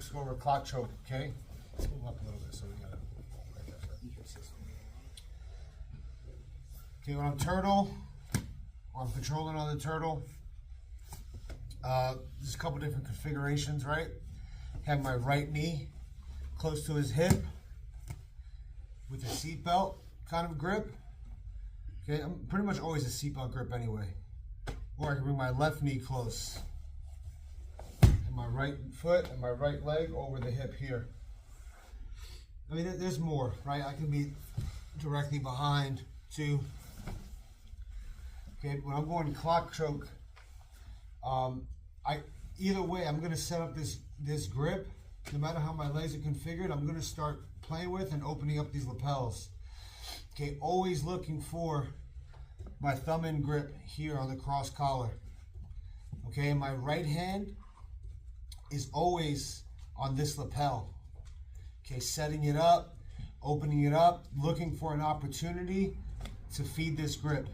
let's go over clock choke, okay? Let's move up a little bit so we got it. Okay, when I'm turtle, or I'm controlling on the turtle, there's a couple different configurations, right? Have my right knee close to his hip with a seatbelt kind of grip. Okay, I'm pretty much always a seatbelt grip anyway. Or I can bring my left knee close. And my right foot and my right leg over the hip here. I mean, there's more, right? I can be directly behind too. Okay, when I'm going clock choke, either way, I'm gonna set up this grip. No matter how my legs are configured, I'm gonna start playing with and opening up these lapels. Okay, always looking for my thumb in grip here on the cross collar. Okay, and my right hand is always on this lapel. Okay, setting it up, opening it up, looking for an opportunity to feed this grip.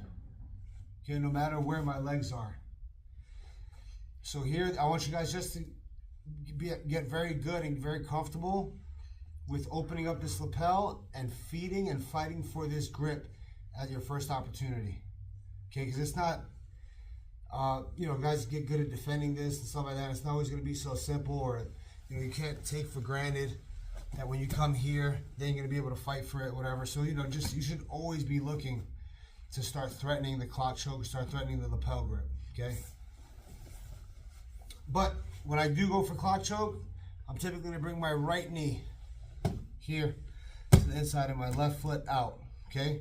Okay, no matter where my legs are. So here, I want you guys just to get very good and very comfortable with opening up this lapel and feeding and fighting for this grip at your first opportunity. Okay, because it's not, you know, guys get good at defending this and stuff like that. It's not always going to be so simple, or you know, you can't take for granted that when you come here, then you're going to be able to fight for it, whatever. So, you know, just you should always be looking to start threatening the clock choke, start threatening the lapel grip. Okay. But when I do go for clock choke, I'm typically going to bring my right knee here to the inside of my left foot out, okay?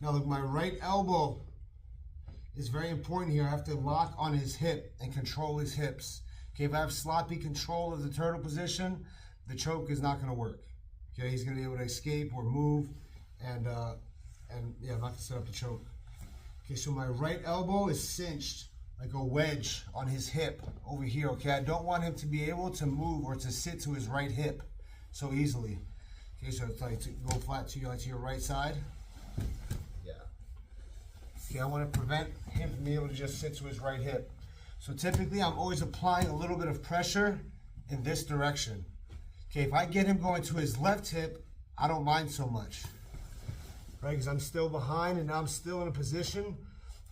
Now look, my right elbow is very important here. I have to lock on his hip and control his hips. Okay, if I have sloppy control of the turtle position, the choke is not going to work. Okay, he's going to be able to escape or move, and yeah, I'm not going to set up the choke. Okay, so my right elbow is cinched like a wedge on his hip over here, okay? I don't want him to be able to move or to sit to his right hip so easily. Okay, so it's like to go flat to your right side. Yeah. Okay, I want to prevent him from being able to just sit to his right hip. So typically, I'm always applying a little bit of pressure in this direction. Okay, if I get him going to his left hip, I don't mind so much, right? Because I'm still behind and now I'm still in a position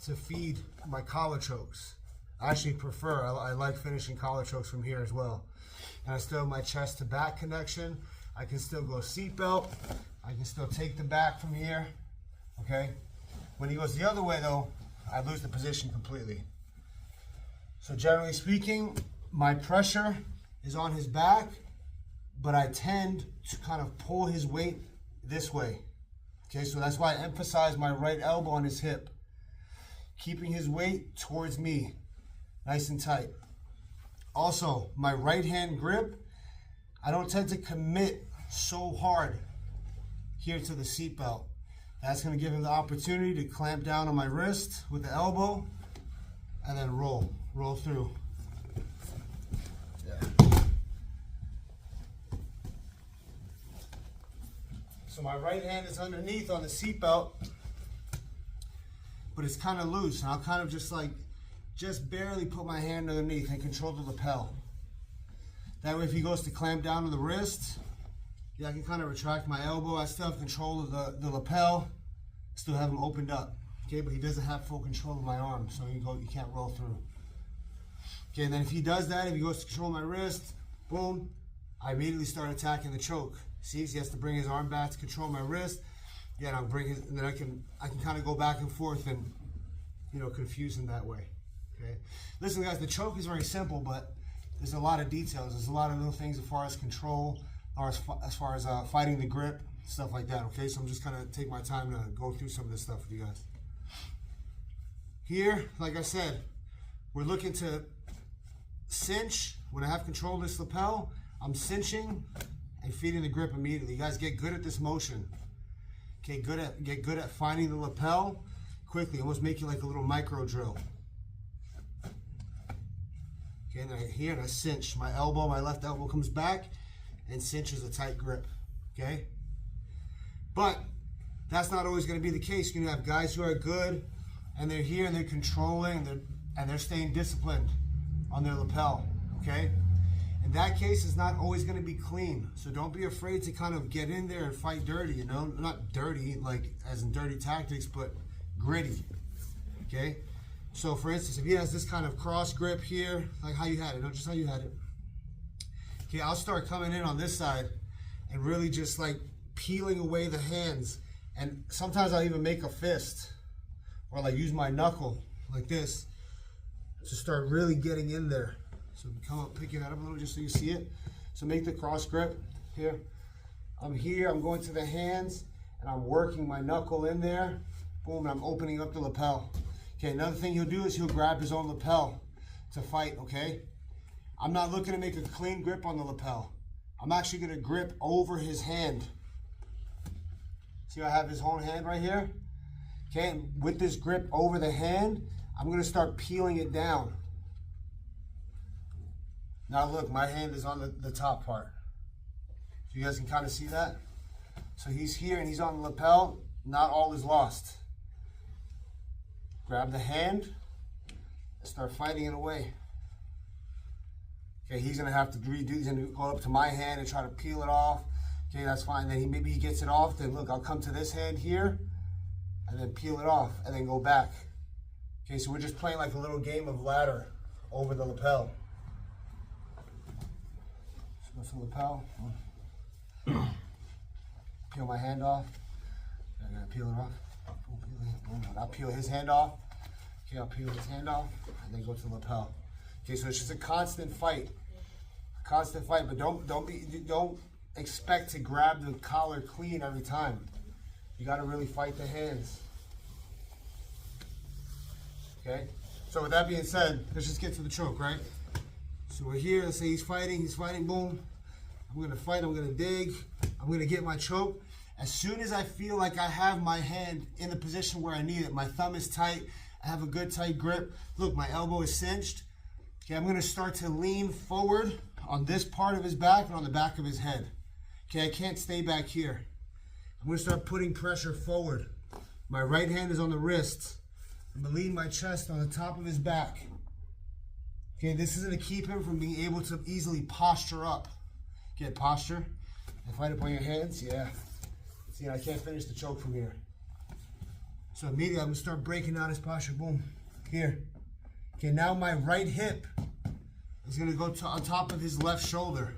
to feed my collar chokes. I actually prefer, I like finishing collar chokes from here as well. And I still have my chest to back connection. I can still go seatbelt. I can still take the back from here, okay? When he goes the other way though, I lose the position completely. So generally speaking, my pressure is on his back, but I tend to kind of pull his weight this way. Okay, so that's why I emphasize my right elbow on his hip, keeping his weight towards me, nice and tight. Also, my right hand grip, I don't tend to commit so hard here to the seatbelt. That's going to give him the opportunity to clamp down on my wrist with the elbow and then roll through. Yeah. So my right hand is underneath on the seatbelt, but it's kind of loose, and I'll kind of just barely put my hand underneath and control the lapel. That way, if he goes to clamp down on the wrist, yeah, I can kind of retract my elbow. I still have control of the lapel, still have him opened up. Okay, but he doesn't have full control of my arm, so you can't roll through. Okay, and then if he does that, if he goes to control my wrist, boom, I immediately start attacking the choke. See, he has to bring his arm back to control my wrist. Yeah, and I'll bring his, and then I can kind of go back and forth and, you know, confuse him that way. Okay. Listen, guys, the choke is very simple, but there's a lot of details. There's a lot of little things as far as control, or as far as fighting the grip, stuff like that. Okay, so I'm just kind of take my time to go through some of this stuff with you guys. Here, like I said, we're looking to cinch. When I have control of this lapel, I'm cinching and feeding the grip immediately. You guys get good at this motion. Okay, get good at finding the lapel quickly. Almost make it like a little micro drill. Okay, and here and I cinch. My elbow, my left elbow comes back and cinches a tight grip. Okay? But that's not always going to be the case. You're going to have guys who are good and they're here and they're controlling and they're staying disciplined on their lapel. Okay? In that case, it's not always going to be clean. So don't be afraid to kind of get in there and fight dirty, you know? Not dirty, like as in dirty tactics, but gritty, okay? So for instance, if he has this kind of cross grip here, like how you had it, not just how you had it. Okay, I'll start coming in on this side and really just like peeling away the hands. And sometimes I'll even make a fist or like use my knuckle like this to start really getting in there. So come up, pick your head up a little just so you see it. So make the cross grip here. I'm here, I'm going to the hands and I'm working my knuckle in there. Boom, and I'm opening up the lapel. Okay, another thing he'll do is he'll grab his own lapel to fight, okay? I'm not looking to make a clean grip on the lapel. I'm actually gonna grip over his hand. See, I have his whole hand right here? Okay, and with this grip over the hand, I'm gonna start peeling it down. Now look, my hand is on the top part. So you guys can kind of see that? So he's here and he's on the lapel, not all is lost. Grab the hand and start fighting it away. Okay, he's gonna have to redo, he's gonna go up to my hand and try to peel it off. Okay, that's fine. Then maybe he gets it off, then look, I'll come to this hand here and then peel it off and then go back. Okay, so we're just playing like a little game of ladder over the lapel. Go to the lapel. Peel my hand off. I gotta peel it off. I'll peel his hand off. Okay, I'll peel his hand off and then go to the lapel. Okay, so it's just a constant fight. Constant fight, but don't expect to grab the collar clean every time. You gotta really fight the hands. Okay? So with that being said, let's just get to the choke, right? So we're here, let's say he's fighting, boom. I'm gonna fight, I'm gonna dig, I'm gonna get my choke. As soon as I feel like I have my hand in the position where I need it, my thumb is tight, I have a good tight grip, look, my elbow is cinched. Okay, I'm gonna start to lean forward on this part of his back and on the back of his head. Okay, I can't stay back here. I'm gonna start putting pressure forward. My right hand is on the wrist. I'm gonna lean my chest on the top of his back. Okay, this is gonna keep him from being able to easily posture up. Get posture and fight up on your hands, yeah. See, I can't finish the choke from here. So immediately I'm gonna start breaking down his posture, boom, here. Okay, now my right hip is gonna go on top of his left shoulder.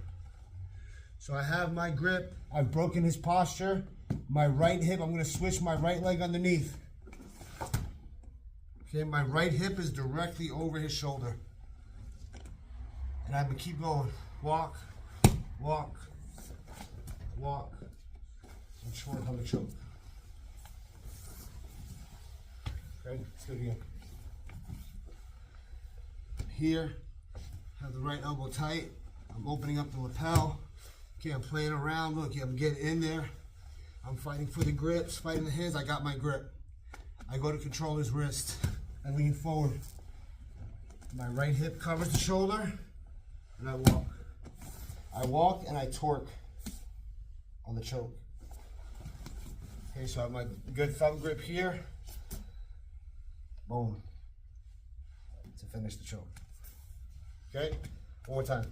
So I have my grip, I've broken his posture. My right hip, I'm gonna switch my right leg underneath. Okay, my right hip is directly over his shoulder. And I'm gonna keep going. Walk, walk, walk. And short on the choke. Okay, let's do it again. Here, have the right elbow tight. I'm opening up the lapel. Okay, I'm playing around. Look, I'm getting in there. I'm fighting for the grips, fighting the hands. I got my grip. I go to control his wrist. I lean forward. My right hip covers the shoulder, and I walk. I walk and I torque on the choke. Okay, so I have my good thumb grip here. Boom. To finish the choke. Okay, one more time.